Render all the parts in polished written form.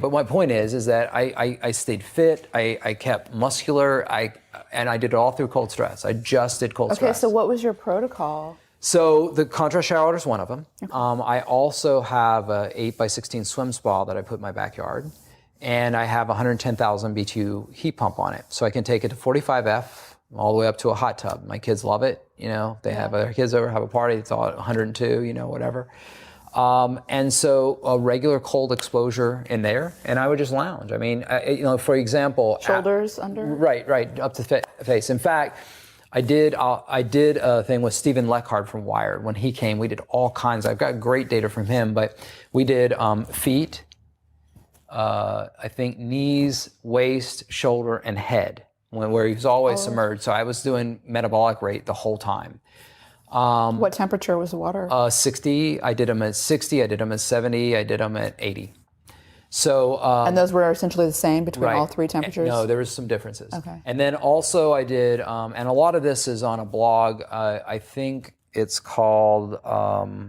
But my point is that I stayed fit, I kept muscular, and I did it all through cold stress. I just did cold stress. Okay, so what was your protocol? So the contrast shower water is one of them. Okay. I also have a 8x16 swim spa that I put in my backyard, and I have 110,000 BTU heat pump on it. So I can take it to 45F all the way up to a hot tub. My kids love it. You know, they have their kids over, have a party, it's all at 102, you know, whatever. And so a regular cold exposure in there, and I would just lounge. I mean, you know, for example, shoulders under. Right, up to the face. In fact, I did a thing with Stephen Leckhard from Wired. When he came, we did all kinds. I've got great data from him, but we did feet, I think knees, waist, shoulder, and head, where he was always submerged. So I was doing metabolic rate the whole time. What temperature was the water? 60. I did them at 60. I did them at 70. I did them at 80. So and those were essentially the same between all three temperatures? No, there was some differences. Okay. And then also I did, and a lot of this is on a blog. I think it's called, what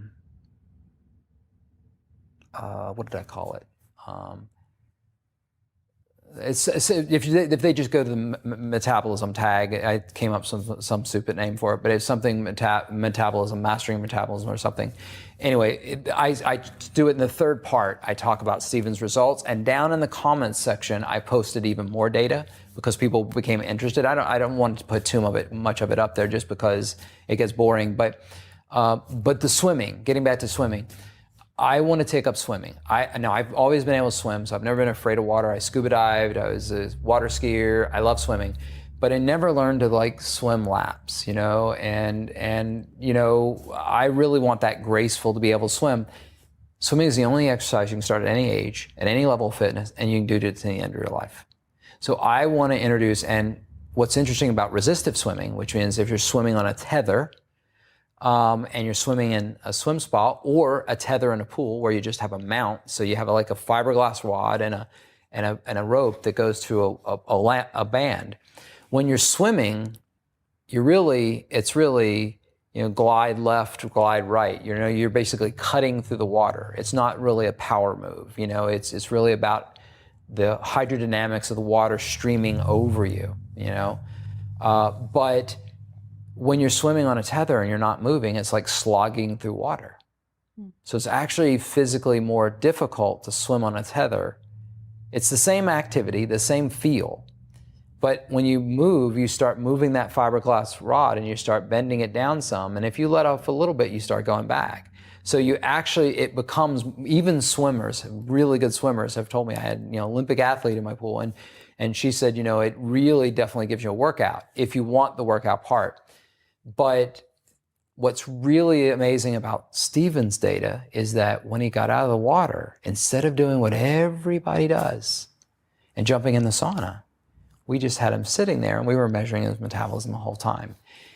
did I call it? It's if they just go to the metabolism tag, I came up with some stupid name for it, but it's something metabolism, mastering metabolism or something. Anyway, I do it in the third part. I talk about Stephen's results, and down in the comments section, I posted even more data because people became interested. I don't want to put much of it up there just because it gets boring. But the swimming, getting back to swimming. I want to take up swimming. I've always been able to swim, so I've never been afraid of water. I scuba dived, I was a water skier, I love swimming. But I never learned to like swim laps, you know, and you know, I really want that graceful to be able to swim. Swimming is the only exercise you can start at any age, at any level of fitness, and you can do it to the end of your life. So I want to introduce, and what's interesting about resistive swimming, which means if you're swimming on a tether, and you're swimming in a swim spa or a tether in a pool where you just have a mount, so you have like a fiberglass rod and a rope that goes through a band. When you're swimming, it's really you know, glide left, glide right. You know, you're basically cutting through the water. It's not really a power move. You know, it's really about the hydrodynamics of the water streaming over you. You know, but when you're swimming on a tether and you're not moving, it's like slogging through water. So it's actually physically more difficult to swim on a tether. It's the same activity, the same feel, but when you move, you start moving that fiberglass rod and you start bending it down some, and if you let off a little bit, you start going back. So it becomes, even swimmers, really good swimmers have told me, I had, you know, Olympic athlete in my pool, and she said, you know, it really definitely gives you a workout if you want the workout part. But what's really amazing about Stephen's data is that when he got out of the water, instead of doing what everybody does and jumping in the sauna, we just had him sitting there and we were measuring his metabolism the whole time.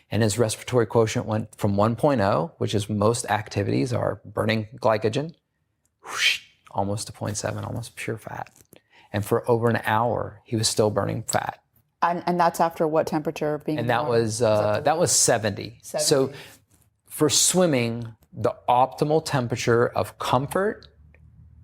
And his respiratory quotient went from 1.0, which is most activities are burning glycogen, whoosh, almost to 0.7, almost pure fat. And for over an hour, he was still burning fat. And that's after what temperature being? And that was 70. So for swimming, the optimal temperature of comfort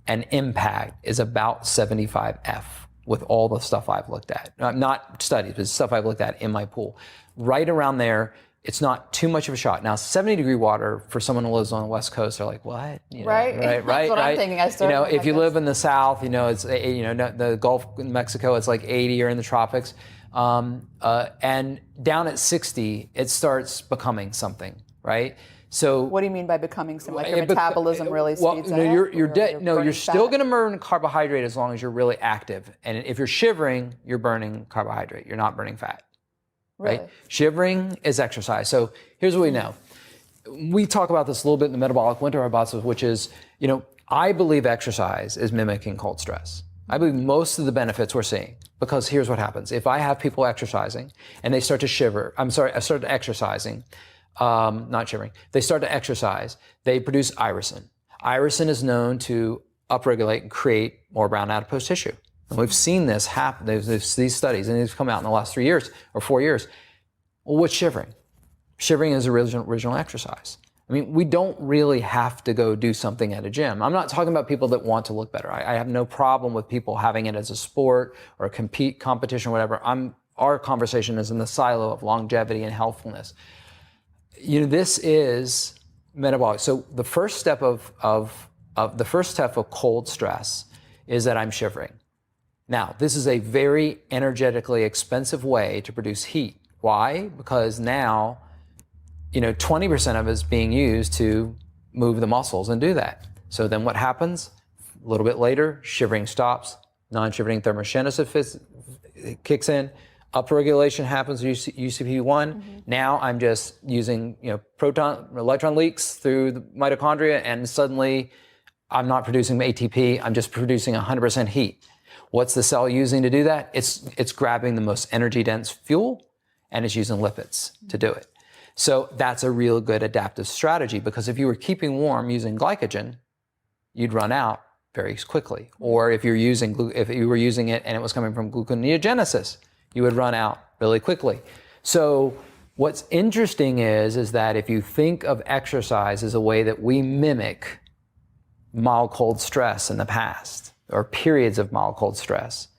and impact is about 75 F with all the stuff I've looked at. Not studies, but stuff I've looked at in my pool. Right around there, it's not too much of a shot. Now, 70-degree water for someone who lives on the West Coast, they're like, what? You know, right. That's what I'm thinking. You know, if you live in the South, you know, it's, you know, the Gulf of Mexico, it's like 80 or in the tropics. And down at 60, it starts becoming something, right? So what do you mean by becoming something? Like your metabolism really speeds up? You're still going to burn carbohydrate as long as you're really active. And if you're shivering, you're burning carbohydrate. You're not burning fat. Really? Right? Shivering is exercise. So here's what we know. We talk about this a little bit in the metabolic winter hypothesis, which is, you know, I believe exercise is mimicking cold stress. I believe most of the benefits we're seeing, because here's what happens. If I have people exercising and they start to exercising, not shivering, they start to exercise, they produce irisin. Irisin is known to upregulate and create more brown adipose tissue. And we've seen this happen. There's these studies, and these come out in the last 3 years or 4 years. Well, what's shivering? Shivering is original exercise. I mean, we don't really have to go do something at a gym. I'm not talking about people that want to look better. I have no problem with people having it as a sport or a competition or whatever. Our conversation is in the silo of longevity and healthfulness. This is metabolic. So the first step of cold stress is that I'm shivering. Now, this is a very energetically expensive way to produce heat. Why? Because now 20% of it is being used to move the muscles and do that. So then what happens? A little bit later, shivering stops, non-shivering thermogenesis kicks in, upregulation happens with UCP1. Now I'm just using electron leaks through the mitochondria, and suddenly I'm not producing ATP, I'm just producing 100% heat. What's the cell using to do that? It's grabbing the most energy dense fuel, and it's using lipids to do it. So that's a real good adaptive strategy, because if you were keeping warm using glycogen, you'd run out very quickly. Or if you were using it and it was coming from gluconeogenesis, you would run out really quickly. So what's interesting is that if you think of exercise as a way that we mimic mild cold stress in the past, or periods of mild cold stress,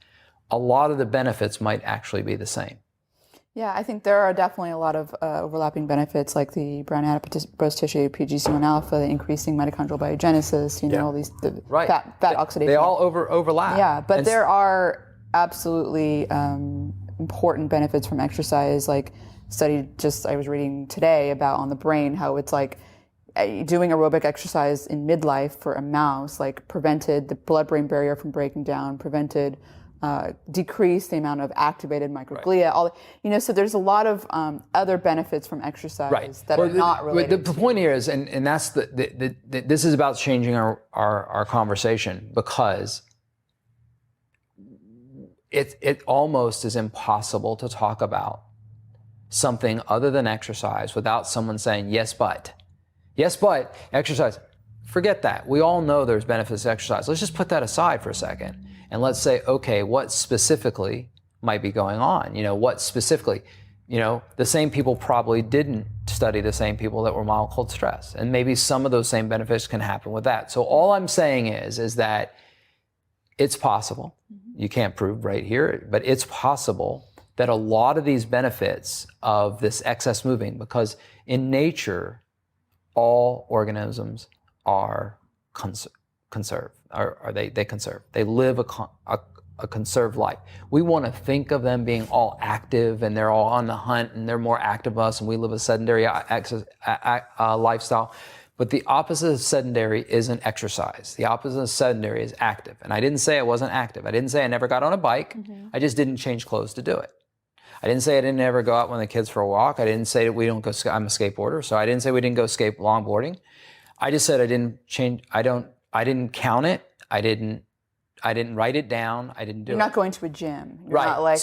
a lot of the benefits might actually be the same. Yeah, I think there are definitely a lot of overlapping benefits, like the brown adipose tissue, PGC1 alpha, the increasing mitochondrial biogenesis, all these fat oxidation. They all overlap. Yeah, but there are absolutely important benefits from exercise, like I was reading today about on the brain, how it's like doing aerobic exercise in midlife for a mouse, like prevented the blood-brain barrier from breaking down, decrease the amount of activated microglia. So there's a lot of other benefits from exercise that are not related. The point here is, and that's this is about changing our conversation, because it almost is impossible to talk about something other than exercise without someone saying, yes, but exercise. Forget that. We all know there's benefits to exercise. Let's just put that aside for a second. And let's say, okay, what specifically might be going on? What specifically? The same people probably didn't study the same people that were mild cold stress. And maybe some of those same benefits can happen with that. So all I'm saying is that it's possible. You can't prove right here, but it's possible that a lot of these benefits of this excess moving, because in nature, all organisms are conserved. They conserve. They live a conserved life. We want to think of them being all active, and they're all on the hunt, and they're more active than us, and we live a sedentary lifestyle. But the opposite of sedentary isn't exercise. The opposite of sedentary is active. And I didn't say I wasn't active. I didn't say I never got on a bike. I just didn't change clothes to do it. I didn't say I didn't ever go out with the kids for a walk. I didn't say that we don't go. I'm a skateboarder, so I didn't say we didn't go longboarding. I just said I didn't change. I didn't count it. I didn't write it down. I didn't do it. You're not going to a gym. You're not like,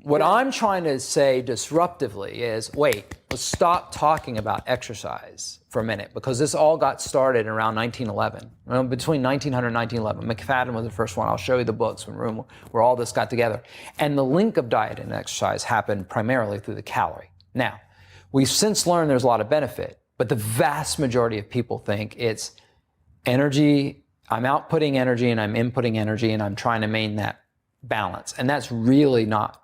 what I'm trying to say disruptively is, wait, let's stop talking about exercise for a minute, because this all got started around 1911. Between 1900 and 1911. McFadden was the first one. I'll show you the books where all this got together. And the link of diet and exercise happened primarily through the calorie. Now, we've since learned there's a lot of benefit, but the vast majority of people think it's energy. I'm outputting energy and I'm inputting energy, and I'm trying to maintain that balance. And that's really not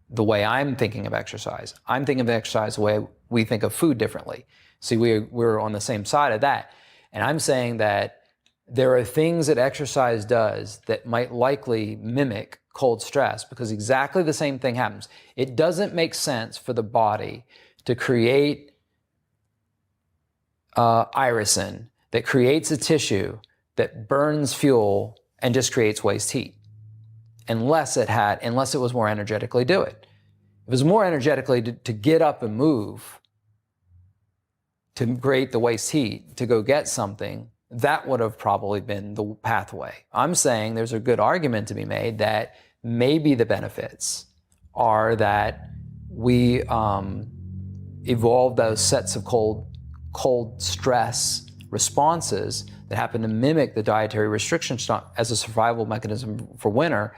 the way I'm thinking of exercise. I'm thinking of exercise the way we think of food differently. See, we're on the same side of that. And I'm saying that there are things that exercise does that might likely mimic cold stress, because exactly the same thing happens. It doesn't make sense for the body to create irisin that creates a tissue that burns fuel and just creates waste heat, unless it was more energetically do it. If it was more energetically to get up and move, to create the waste heat, to go get something, that would have probably been the pathway. I'm saying there's a good argument to be made that maybe the benefits are that we evolved those sets of cold stress responses that happen to mimic the dietary restrictions as a survival mechanism for winter,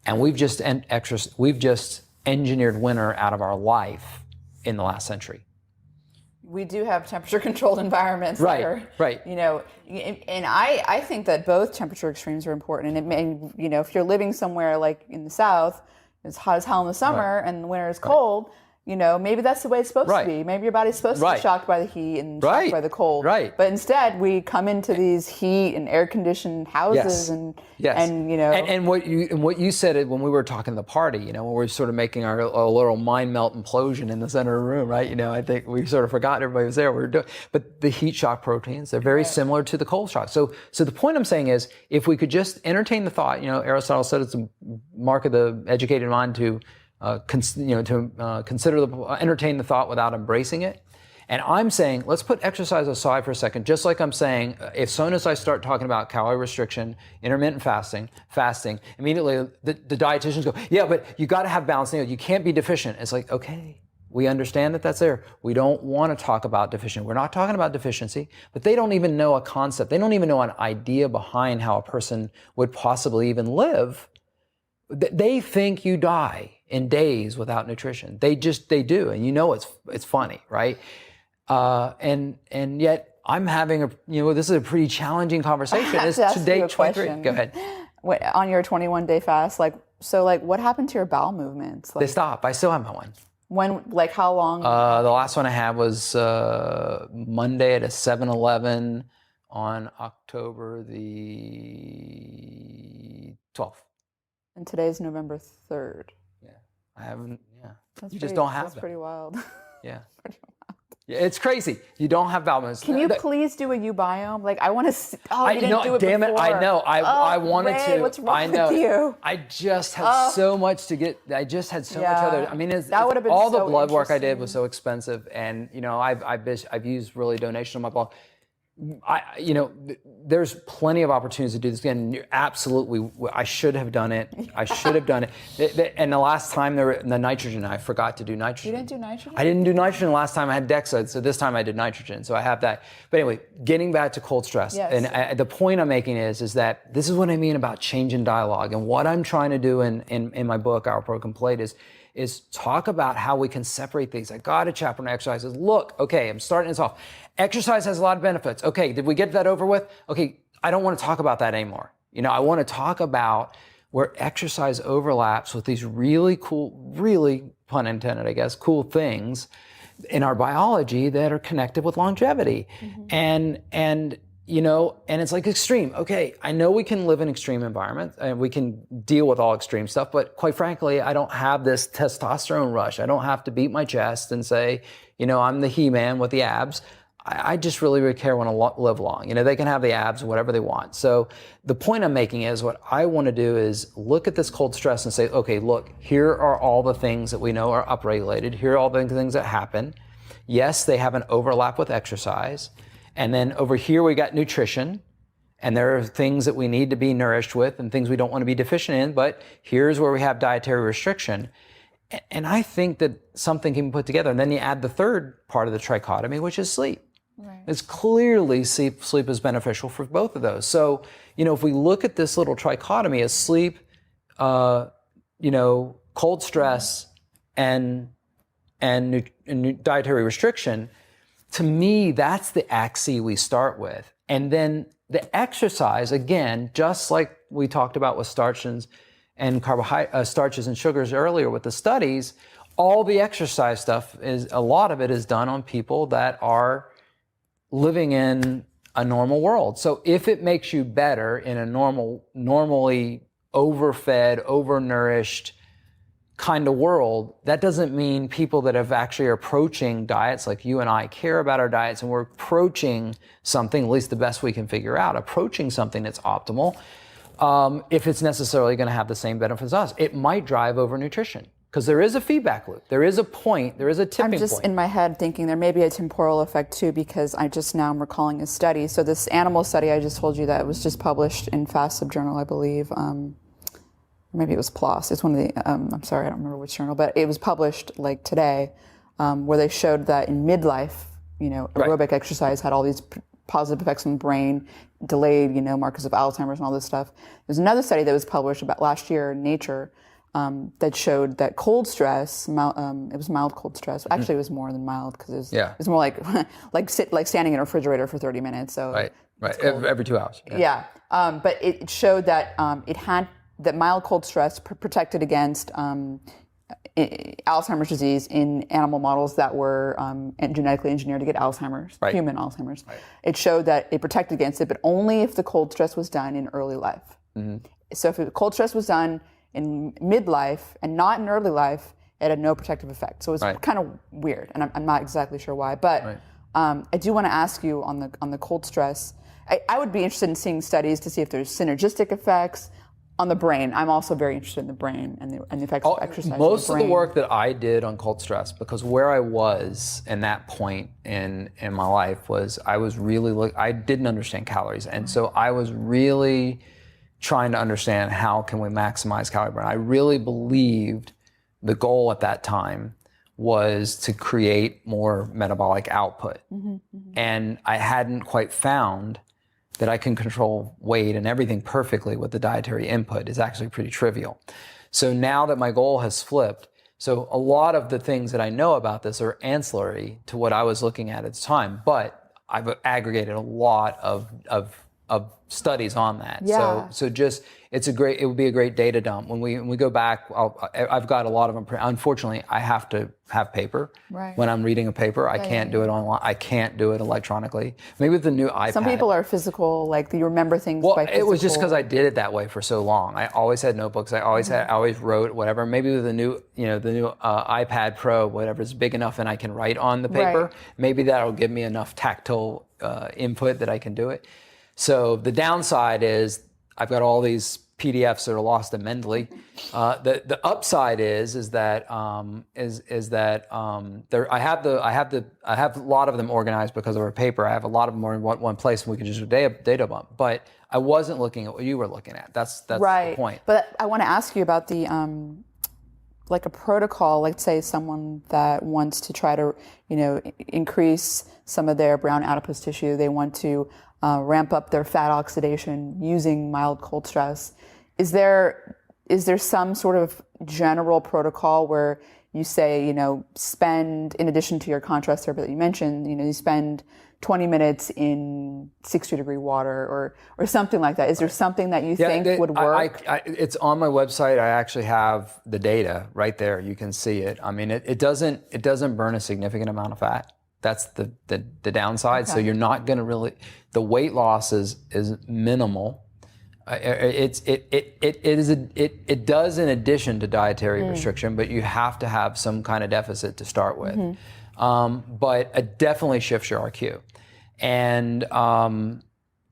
and we've just engineered winter out of our life in the last century. we do have temperature controlled environments. Right, right. You know, and I think that both temperature extremes are important. And it may, you know, if you're living somewhere like in the South, it's hot as hell in the summer and the winter is cold, you know, maybe that's the way it's supposed to be. Maybe your body's supposed to be shocked by the heat and shocked by the cold. Right. But instead, we come into these heat and air-conditioned houses and you know. And what you said when we were talking to the party, you know, when we were sort of making our little mind melt implosion in the center of the room, right? You know, I think we sort of forgot everybody was there. But the heat shock proteins, they're very similar to the cold shock. So the point I'm saying is, if we could just entertain the thought, you know, Aristotle said it's a mark of the educated mind to entertain the thought without embracing it. And I'm saying, let's put exercise aside for a second, just like I'm saying, as soon as I start talking about calorie restriction, intermittent fasting, immediately the dietitians go, yeah, but you got to have balance. You can't be deficient. It's like, okay, we understand that that's there. We don't want to talk about deficient. We're not talking about deficiency, but they don't even know a concept. They don't even know an idea behind how a person would possibly even live. They think you die in days without nutrition. They do, and you know it's funny, right? And yet I'm having this is a pretty challenging conversation. It's today 23. Go ahead. On your 21-day fast, what happened to your bowel movements? They stop. I still have my one. When, how long? The last one I had was Monday at a 7-Eleven on October the 12th. And today's November 3rd. Yeah, I haven't. Yeah, that's you just don't have. That's pretty wild. Yeah. Yeah, it's crazy. You don't have bowel movements. Can you please do a ubiome? I want to see. Oh, you didn't do it damn before. It! I know. I wanted Ray, to. What's wrong I know. with you? I just had so much to get. I just had so much other. I mean, that would have been all so the blood work I did was so expensive, and I've used really donation on my blog. There's plenty of opportunities to do this again. You're absolutely, I should have done it. I should have done it. And the last time the nitrogen, I forgot to do nitrogen. You didn't do nitrogen? I didn't do nitrogen the last time I had DEXA, so this time I did nitrogen. So I have that. But anyway, getting back to cold stress. Yes. And the point I'm making is that this is what I mean about change in dialogue. And what I'm trying to do in my book, Our Broken Plate, is talk about how we can separate things. I got a chapter on exercises. Look, okay, I'm starting this off. Exercise has a lot of benefits. Okay, did we get that over with? Okay, I don't want to talk about that anymore. I want to talk about where exercise overlaps with these really cool, really, pun intended, I guess, cool things in our biology that are connected with longevity. Mm-hmm. And it's like extreme. Okay, I know we can live in extreme environments and we can deal with all extreme stuff, but quite frankly, I don't have this testosterone rush. I don't have to beat my chest and say, I'm the He-Man with the abs. I just really care want to live long. They can have the abs, whatever they want. So the point I'm making is what I want to do is look at this cold stress and say, okay, look, here are all the things that we know are upregulated. Here are all the things that happen. Yes, they have an overlap with exercise. And then over here, we got nutrition. And there are things that we need to be nourished with and things we don't want to be deficient in. But here's where we have dietary restriction. And I think that something can be put together. And then you add the third part of the trichotomy, which is sleep. Right. It's clearly sleep is beneficial for both of those. So, if we look at this little trichotomy as sleep, cold stress, and dietary restriction, to me, that's the axis we start with. And then the exercise, again, just like we talked about with starches and starches and sugars earlier with the studies, all the exercise stuff a lot of it is done on people that are living in a normal world. So if it makes you better in a normally overfed, overnourished kind of world, that doesn't mean people that have actually are approaching diets like you and I care about our diets and we're approaching something, at least the best we can figure out, approaching something that's optimal, if it's necessarily going to have the same benefits as us. It might drive over nutrition. Because there is a feedback loop. There is a point. There is a tipping point. I'm just in my head thinking there may be a temporal effect too, because I just now am recalling a study. So this animal study I just told you that was just published in Fast Journal, I believe. Maybe it was PLOS. It's one of the, I'm sorry, I don't remember which journal, but it was published today, where they showed that in midlife, aerobic exercise had all these positive effects on the brain, delayed, markers of Alzheimer's and all this stuff. There's another study that was published about last year in Nature, that showed that cold stress, it was mild cold stress. Actually, it was more than mild because it was more like like standing in a refrigerator for 30 minutes. So right, every 2 hours. Yeah, but it showed that that mild cold stress protected against Alzheimer's disease in animal models that were genetically engineered to get Alzheimer's, human Alzheimer's. Right. It showed that it protected against it, but only if the cold stress was done in early life. So if the cold stress was done in midlife and not in early life, it had no protective effect. So it was kind of weird, and I'm not exactly sure why. But I do want to ask you on the cold stress. I would be interested in seeing studies to see if there's synergistic effects on the brain. I'm also very interested in the brain and the effects of exercise. Most of the work that I did on cold stress, because where I was in that point in my life was I was really I didn't understand calories, and so I was really trying to understand how can we maximize calorie burn. I really believed the goal at that time was to create more metabolic output, and I hadn't quite found that I can control weight and everything perfectly with the dietary input is actually pretty trivial. So now that my goal has flipped, so a lot of the things that I know about this are ancillary to what I was looking at the time, but I've aggregated a lot of studies on that. Yeah. So just it would be a great data dump when we go back. I've got a lot of them. Unfortunately, I have to have paper when I'm reading a paper. I can't do it online. I can't do it electronically. Maybe with the new iPad. Some people are physical, like you remember things by physical. It was just because I did it that way for so long. I always had notebooks. I always wrote whatever. Maybe with the new iPad Pro, whatever is big enough and I can write on the paper. Maybe that'll give me enough tactile input that I can do it. So the downside is I've got all these PDFs that are lost in Mendeley. The upside is that there I have a lot of them organized because of our paper. I have a lot of them in one place, and we can just do data bump. But I wasn't looking at what you were looking at. That's the point. But I want to ask you about the like a protocol. Let's say someone that wants to try to increase some of their brown adipose tissue. They want to ramp up their fat oxidation using mild cold stress. Is there some sort of general protocol where you say, spend, in addition to your contrast therapy that you mentioned, you spend 20 minutes in 60-degree water or something like that? Is there something that you think would work? It's on my website. I actually have the data right there. You can see it. I mean, it doesn't burn a significant amount of fat. That's the downside. Okay. So you're not going to really. The weight loss is minimal. It does in addition to dietary restriction, but you have to have some kind of deficit to start with. But it definitely shifts your RQ. And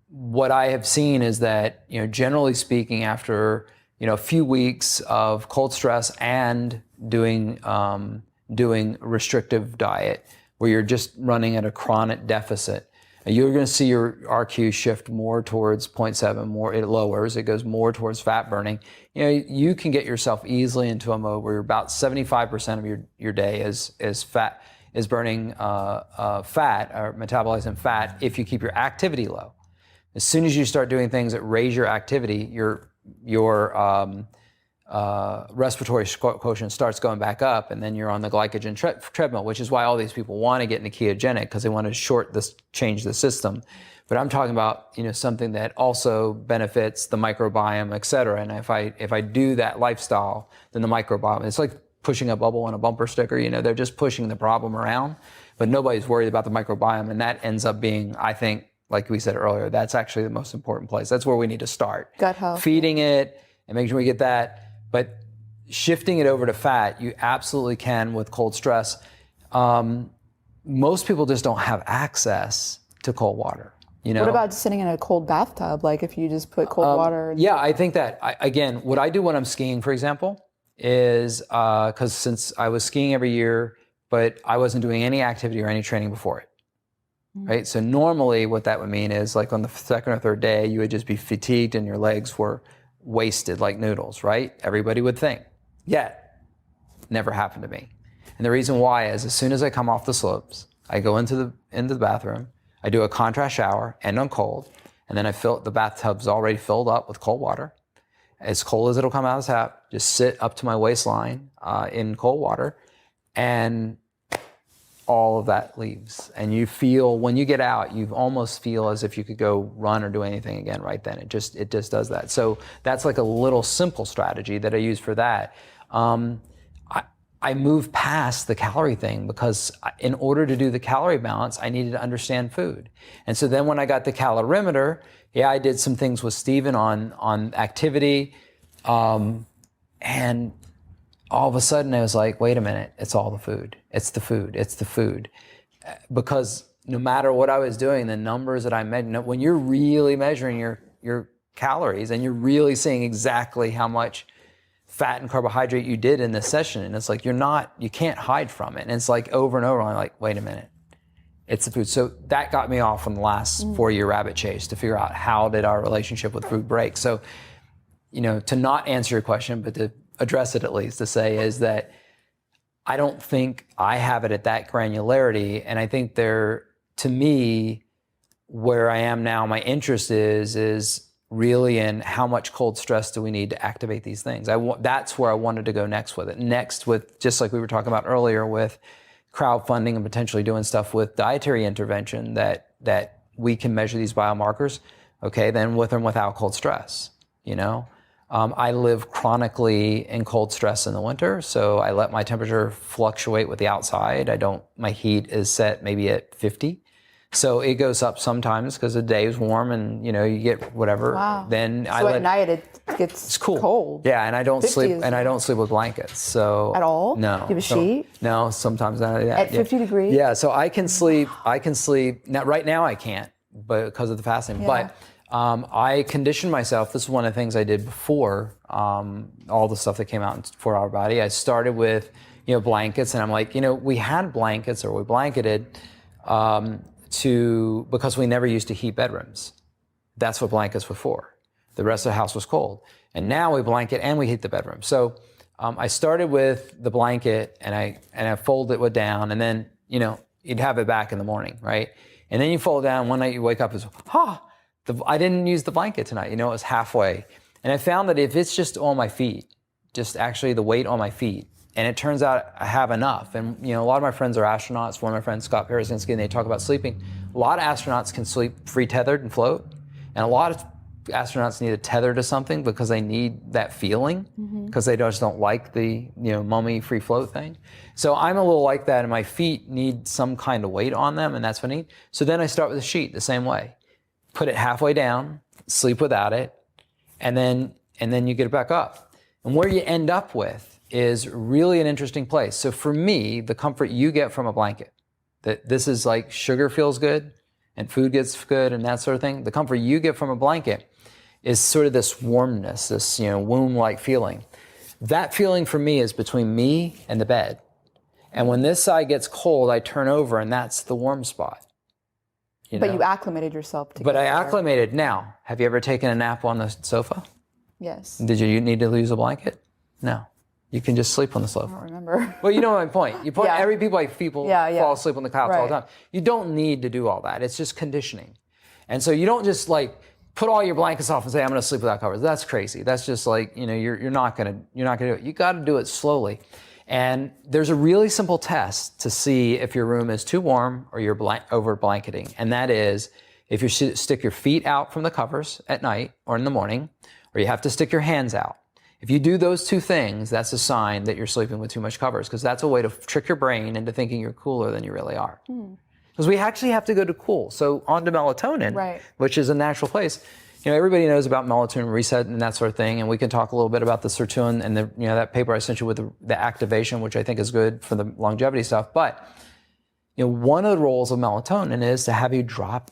what I have seen is that generally speaking, after a few weeks of cold stress and doing restrictive diet, where you're just running at a chronic deficit, you're going to see your RQ shift more towards 0.7, more it lowers, it goes more towards fat burning. You can get yourself easily into a mode where about 75% of your day is burning fat or metabolizing fat if you keep your activity low. As soon as you start doing things that raise your activity, your respiratory quotient starts going back up, and then you're on the glycogen treadmill, which is why all these people want to get into ketogenic, because they want to change the system. But I'm talking about something that also benefits the microbiome, et cetera. And if I do that lifestyle, then the microbiome, it's like pushing a bubble on a bumper sticker. They're just pushing the problem around, but nobody's worried about the microbiome, and that ends up being, I think, like we said earlier, that's actually the most important place. That's where we need to start. Gut health. Feeding it and making sure we get that. But shifting it over to fat, you absolutely can with cold stress. Most people just don't have access to cold water. What about sitting in a cold bathtub? Like if you just put cold water? Yeah, I think that, again, what I do when I'm skiing, for example, is because since I was skiing every year, but I wasn't doing any activity or any training before it. Right? So normally what that would mean is like on the second or third day, you would just be fatigued and your legs were wasted like noodles, right? Everybody would think. Yet, never happened to me. And the reason why is as soon as I come off the slopes, I go into the bathroom, I do a contrast shower, end on cold, and then the bathtub's already filled up with cold water. as cold as it'll come out of the tap, just sit up to my waistline in cold water, and all of that leaves. And you feel, when you get out, you almost feel as if you could go run or do anything again right then. It just does that. So that's like a little simple strategy that I use for that. I moved past the calorie thing because in order to do the calorie balance, I needed to understand food. And so then when I got the calorimeter, I did some things with Steven on activity. And all of a sudden I was like, wait a minute, it's all the food. It's the food. It's the food. Because no matter what I was doing, the numbers that I measured, when you're really measuring your calories and you're really seeing exactly how much fat and carbohydrate you did in this session, and it's like you can't hide from it. And it's like over and over, I'm like, wait a minute, it's the food. So that got me off on the last 4-year rabbit chase to figure out how did our relationship with food break. So, to not answer your question, but to address it at least, to say is that I don't think I have it at that granularity. And I think to me, where I am now, my interest is really in how much cold stress do we need to activate these things. That's where I wanted to go next with it. Next with, just like we were talking about earlier, with crowdfunding and potentially doing stuff with dietary intervention that we can measure these biomarkers, okay, then with and without cold stress, I live chronically in cold stress in the winter, so I let my temperature fluctuate with the outside. My heat is set maybe at 50. So it goes up sometimes because the day is warm and you get whatever. Wow. Then at night it gets cold. Yeah, and I don't sleep with blankets. So at all? No. You have a sheet? No, sometimes not. At 50 degrees? Yeah, so I can sleep. Now, right now I can't, but because of the fasting. Yeah. But I conditioned myself. This is one of the things I did before all the stuff that came out in 4 Hour Body. I started with blankets, and I'm like, we had blankets, or we blanketed. Because we never used to heat bedrooms. That's what blankets were for. The rest of the house was cold. And now we blanket and we heat the bedroom. So I started with the blanket and I folded it down, and then, you'd have it back in the morning, right? And then you fold down, one night you wake up and I didn't use the blanket tonight. It was halfway. And I found that if it's just on my feet, just actually the weight on my feet, and it turns out I have enough. And a lot of my friends are astronauts. One of my friends, Scott Parazinski, and they talk about sleeping. A lot of astronauts can sleep free tethered and float. And a lot of astronauts need to tether to something because they need that feeling, because they just don't like the mummy free float thing. So I'm a little like that, and my feet need some kind of weight on them, and that's what I need. So then I start with a sheet the same way. Put it halfway down, sleep without it, and then you get it back up. And where you end up with is really an interesting place. So for me, the comfort you get from a blanket, that this is like sugar feels good and food gets good and that sort of thing. The comfort you get from a blanket is sort of this warmness, this womb-like feeling. That feeling for me is between me and the bed. And when this side gets cold, I turn over, and that's the warm spot. But you acclimated yourself to. But I acclimated. Now, have you ever taken a nap on the sofa? Yes. Did you need to use a blanket? No. You can just sleep on the sofa. I don't remember. Well, you know my point. People fall asleep on the couch all the time. You don't need to do all that. It's just conditioning. And so you don't just put all your blankets off and say, I'm going to sleep without covers. That's crazy. That's just you're not going to do it. You got to do it slowly. And there's a really simple test to see if your room is too warm or you're over blanketing. And that is if you stick your feet out from the covers at night or in the morning, or you have to stick your hands out. If you do those two things, that's a sign that you're sleeping with too much covers, because that's a way to trick your brain into thinking you're cooler than you really are. Because we actually have to go to cool. So on to melatonin, which is a natural place. Everybody knows about melatonin reset and that sort of thing, and we can talk a little bit about the sirtuin and that paper I sent you with the activation, which I think is good for the longevity stuff. But one of the roles of melatonin is to have you drop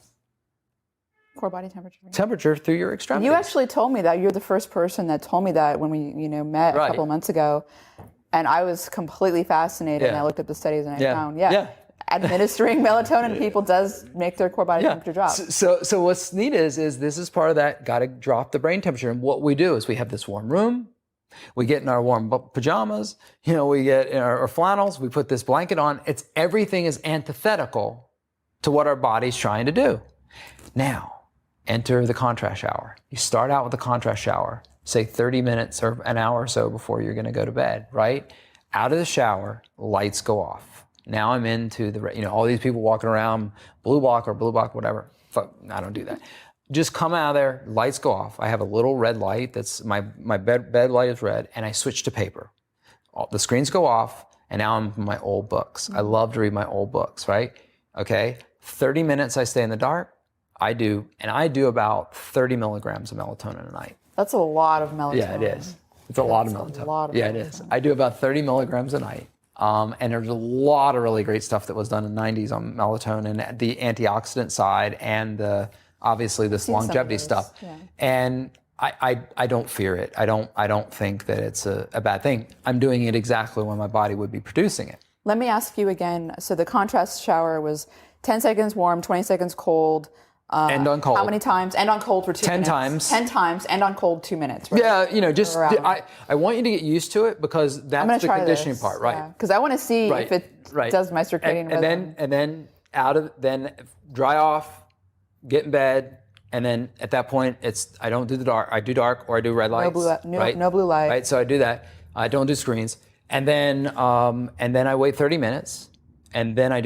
core body temperature through your extremities. You actually told me that. You're the first person that told me that when we met a couple of months ago, and I was completely fascinated. And I looked up the studies and I found administering melatonin to people does make their core body temperature drop. So what's neat is this is part of that. Got to drop the brain temperature. And what we do is we have this warm room. We get in our warm pajamas. We get in our flannels. We put this blanket on. Everything is antithetical to what our body's trying to do. Now, enter the contrast shower. You start out with the contrast shower. say 30 minutes or an hour or so before you're going to go to bed, right? Out of the shower, lights go off. Now I'm into all these people walking around, blue block, whatever. Fuck, I don't do that. Just come out of there, lights go off. I have a little red light that's my bed light is red, and I switch to paper. The screens go off, and now I'm in my old books. I love to read my old books, right? Okay, 30 minutes I stay in the dark. I do about 30 milligrams of melatonin a night. That's a lot of melatonin. Yeah, it is. It's a lot of melatonin. Yeah, it is. I do about 30 milligrams a night. And there's a lot of really great stuff that was done in the 90s on melatonin, the antioxidant side, and obviously this longevity stuff. Yeah. And I don't fear it. I don't think that it's a bad thing. I'm doing it exactly when my body would be producing it. Let me ask you again. So the contrast shower was 10 seconds warm, 20 seconds cold. And on cold. How many times? And on cold for 2 minutes. 10 times. 10 times and on cold 2 minutes. Right? Yeah, I want you to get used to it because that's the conditioning part, right? Because I want to see if it does my circadian rhythm. And then dry off, get in bed, and then at that point I don't do the dark. I do dark or I do red lights. No blue light. Right, so I do that. I don't do screens, and then I wait 30 minutes, and then I do